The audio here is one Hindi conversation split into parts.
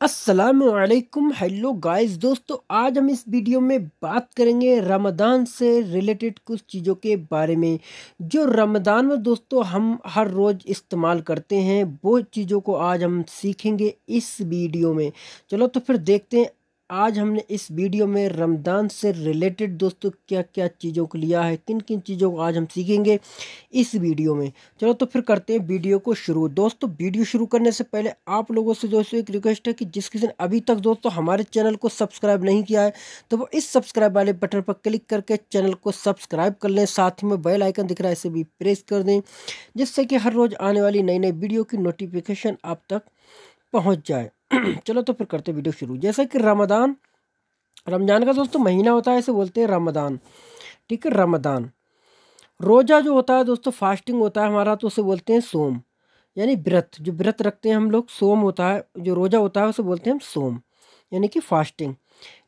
अस्सलामुअलैकुम। हेलो गाइस, दोस्तों आज हम इस वीडियो में बात करेंगे रमज़ान से रिलेटेड कुछ चीज़ों के बारे में जो रमज़ान में दोस्तों हम हर रोज़ इस्तेमाल करते हैं। वो चीज़ों को आज हम सीखेंगे इस वीडियो में। चलो तो फिर देखते हैं आज हमने इस वीडियो में रमज़ान से रिलेटेड दोस्तों क्या क्या चीज़ों को लिया है, किन किन चीज़ों को आज हम सीखेंगे इस वीडियो में। चलो तो फिर करते हैं वीडियो को शुरू। दोस्तों वीडियो शुरू करने से पहले आप लोगों से दोस्तों एक रिक्वेस्ट है कि जिस किसी ने अभी तक दोस्तों हमारे चैनल को सब्सक्राइब नहीं किया है तो वो इस सब्सक्राइब वाले बटन पर क्लिक करके चैनल को सब्सक्राइब कर लें। साथ ही में बेल आइकन दिख रहा है, इसे भी प्रेस कर दें जिससे कि हर रोज़ आने वाली नई नई वीडियो की नोटिफिकेशन आप तक पहुँच जाए। चलो तो फिर करते वीडियो शुरू। जैसे कि रमज़ान का दोस्तों महीना होता है, इसे बोलते हैं रमज़ान। ठीक है, रमज़ान रोज़ा जो होता है दोस्तों, फास्टिंग होता है हमारा, तो उसे बोलते हैं सोम, यानी व्रत। जो व्रत रखते हैं हम लोग, सोम होता है। जो रोज़ा होता है उसे बोलते हैं हम सोम, यानी कि फास्टिंग।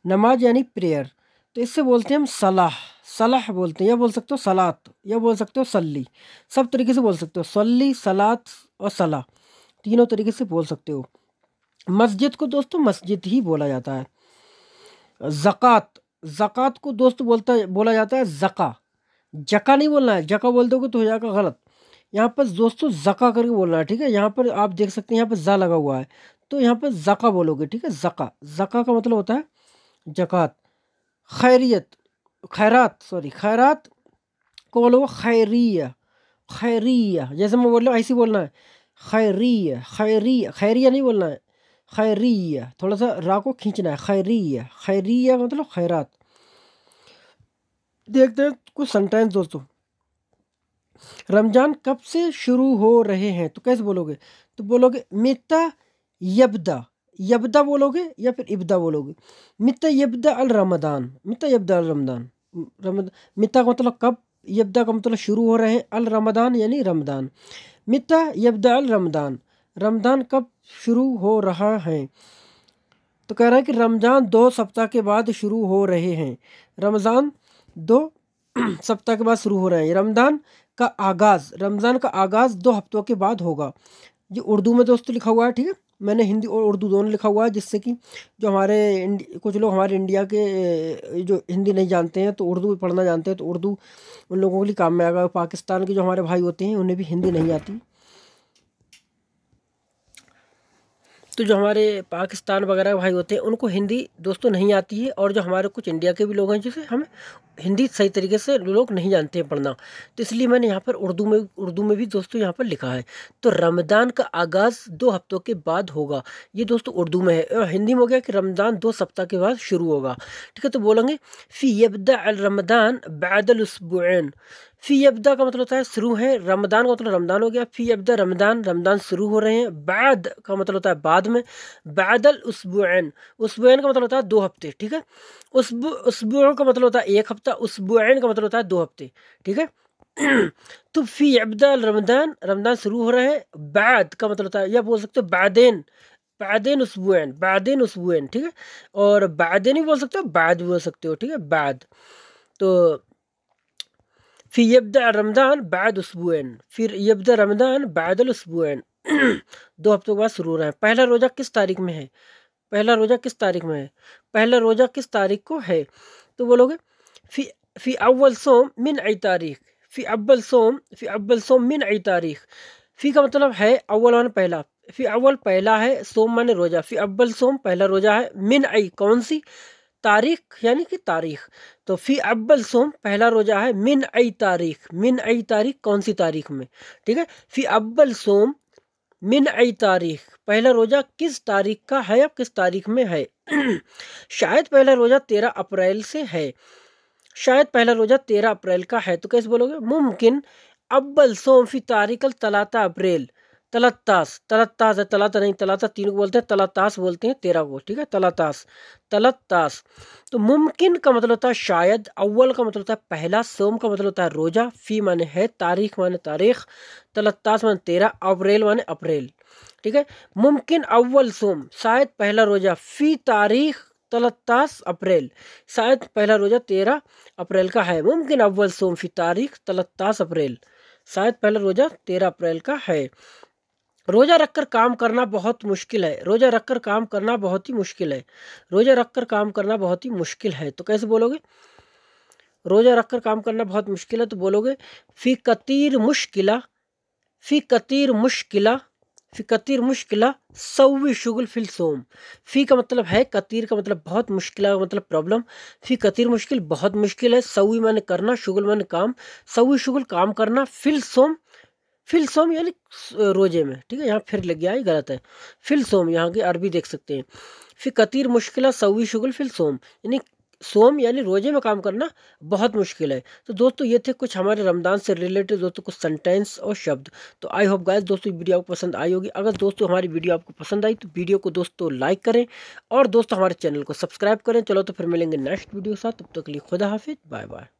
नमाज यानी प्रेयर, तो इससे बोलते हैं हम सलाह। सलाह बोलते हैं, या बोल सकते हो सलात, या बोल सकते हो सल्ली। सब तरीके से बोल सकते हो, सल्ली, सलात और सलाह, तीनों तरीके से बोल सकते हो। मस्जिद को दोस्तों मस्जिद ही बोला जाता है। ज़कात, ज़कात को दोस्तों बोला जाता है ज़का। जका नहीं बोलना है, जका बोल दोगे तो हो जाएगा गलत। यहाँ पर दोस्तों ज़का करके बोलना है। ठीक है, यहाँ पर आप देख सकते हैं यहाँ पर ज़ा लगा हुआ है, तो यहाँ पर ज़का बोलोगे। ठीक है, ज़का, ज़का का मतलब होता है जक़ात। खैरियत, खैरात, सॉरी, खैरात को बोलोगे खैरिया। खैरिया जैसे मैं बोल रहा हूँ ऐसे बोलना है, खैरिया। खैरिया, खैरिया नहीं बोलना है, खैरिया। थोड़ा सा रा को खींचना है, खैरिया। खैरिया मतलब खैरात। देखते हैं कुछ सेंटेंस दोस्तों। रमजान कब से शुरू हो रहे हैं, तो कैसे बोलोगे? तो बोलोगे मिता यब्दा। यब्दा बोलोगे या फिर इब्दा बोलोगे। मिता यब्दा अल रमदान, मिता यब्दा अल रमदान। मिता का मतलब कब, यब्दा का मतलब शुरू हो रहे हैं, अल रमदान यानी रमदान। मिता यब्दा अल रमदान, रमदान कब शुरू हो रहा है? तो कह रहा है कि रमज़ान 2 सप्ताह के बाद शुरू हो रहे हैं। रमज़ान 2 सप्ताह के बाद शुरू हो रहे हैं। रमज़ान का आगाज़ 2 हफ्तों के बाद होगा। ये उर्दू में दोस्तों लिखा हुआ है। ठीक है, मैंने हिंदी और उर्दू दोनों लिखा हुआ है, जिससे कि जो कुछ लोग हमारे इंडिया के जो हिंदी नहीं जानते हैं तो उर्दू पढ़ना जानते हैं, तो उर्दू उन लोगों के लिए काम में आएगा। पाकिस्तान के जो हमारे भाई होते हैं उन्हें भी हिंदी नहीं आती, तो जो हमारे पाकिस्तान वगैरह के भाई होते हैं उनको हिंदी दोस्तों नहीं आती है, और जो हमारे कुछ इंडिया के भी लोग हैं जिसे हमें हिंदी सही तरीके से लोग नहीं जानते हैं पढ़ना, तो इसलिए मैंने यहाँ पर उर्दू में भी दोस्तों यहाँ पर लिखा है। तो रमज़ान का आगाज़ 2 हफ्तों के बाद होगा, ये दोस्तों उर्दू में है। और हिंदी में हो गया कि रमज़ान 2 सप्ताह के बाद शुरू होगा। ठीक है, तो बोलेंगे फ़ी यब्दा अल रमज़ान बअदल उसबुऐन। फ़ी यब्दा का मतलब होता है शुरू है, रमज़ान का मतलब रमज़ान हो गया। फ़ी यब्दा रमज़ान, रमज़ान शुरू हो रहे हैं। बाद का मतलब होता है बाद में। बअदल उसबुऐन, उसबुऐन का मतलब होता है 2 हफ्ते। ठीक है, उसबुअ का मतलब होता है 1 हफ्ता, उसबुऐन का मतलब होता है 2 हफ्ते। ठीक है। तो फ़ी यब्दा रमज़ान, रमज़ान शुरू हो रहे हैं। बाद का मतलब होता है, या बोल सकते हो बादेन, बादेन उसबुऐन, बादेन उसबुऐन। ठीक है, और बादेन ही बोल सकते हो, बाद भी बोल सकते हो। ठीक है, बाद। तो फिर यब्दा रमज़ान बाद उसबुऐन, फिर यब्दा रमज़ान बादल उसबुऐन। 2 हफ्तों के बाद शुरू हो रहा है। पहला रोज़ा किस तारीख में है? पहला रोज़ा किस तारीख में है? पहला रोज़ा किस तारीख को है? तो बोलोगे फी फी अव्वल सोम मिन आई तारीख। फी अव्वल सोम मिन आई तारीख। फी का मतलब है अव्वल माने पहला, फी अव्वल पहला है, सोम माने रोज़ा। फी अव्वल सोम पहला रोज़ा है, मिन आई कौन सी, तारीख यानी कि तारीख। तो फ़ी अव्वल सोम पहला रोज़ा है, मिन आई तारीख, मिन आई तारीख कौन सी तारीख में। ठीक है, फ़ी अव्वल सोम मिन आई तारीख, पहला रोज़ा किस तारीख का है, अब किस तारीख में है। शायद पहला रोज़ा 13 अप्रैल से है, शायद पहला रोज़ा 13 अप्रैल का है। तो कैसे बोलोगे? मुमकिन अव्वल सोम फी तारीख तलाता अप्रैल। तलत्तास, तलत्तास है, तलाता नहीं, तलाता 3 को बोलते हैं, तलत्तास बोलते हैं 13 को। ठीक है, तलत्तास, तलत्तास। तो मुमकिन का मतलब होता है शायद, अव्वल का मतलब होता है पहला, सोम का मतलब होता है रोजा, फी माने है, तारीख माने तारीख, तलत्तास माने 13, अप्रैल माने अप्रैल। ठीक है, मुमकिन अव्वल सोम, शायद पहला रोजा, फी तारीख तलत्तास अप्रैल, शायद पहला रोजा 13 अप्रैल का है। मुमकिन अव्वल सोम फी तारीख तलत्तास अप्रैल, शायद पहला रोजा 13 अप्रैल का है। रोज़ा रखकर काम करना बहुत मुश्किल है। रोज़ा रखकर काम करना बहुत ही मुश्किल है। रोज़ा रखकर काम करना बहुत ही मुश्किल है, तो कैसे बोलोगे? रोज़ा रखकर काम करना बहुत मुश्किल है तो बोलोगे फ़ी कतीर मुश्किला, फ़ी कतीर मुश्किला, फ़ी कतीर मुश्किला सव्वी शुगल फिल सोम। फ़ी का मतलब है, कतीर का मतलब बहुत, मुश्किला का मतलब प्रॉब्लम। फ़ी कतीर मुश्किल बहुत मुश्किल है, सव्वी माने करना, शुगल माने काम, सव्वी शुगल काम करना, फिल सोम, फिल सोम यानी रोजे में, ठीक है। यहाँ फिर लग गया है, गलत है। फिल सोम यहाँ की अरबी देख सकते हैं। फ़ी कतीर मुश्किला सव्वी शुगल फिल सोम, यानी सोम यानी रोजे में काम करना बहुत मुश्किल है। तो दोस्तों ये थे कुछ हमारे रमज़ान से रिलेटेड दोस्तों कुछ सेंटेंस और शब्द। तो आई होप गाइस दोस्तों वीडियो आपको पसंद आई होगी। अगर दोस्तों हमारी वीडियो आपको पसंद आई तो वीडियो को दोस्तों लाइक करें और दोस्तों हमारे चैनल को सब्सक्राइब करें। चलो तो फिर मिलेंगे नेक्स्ट वीडियो के साथ, तब तक के लिए खुदा हाफिज़, बाय बाय।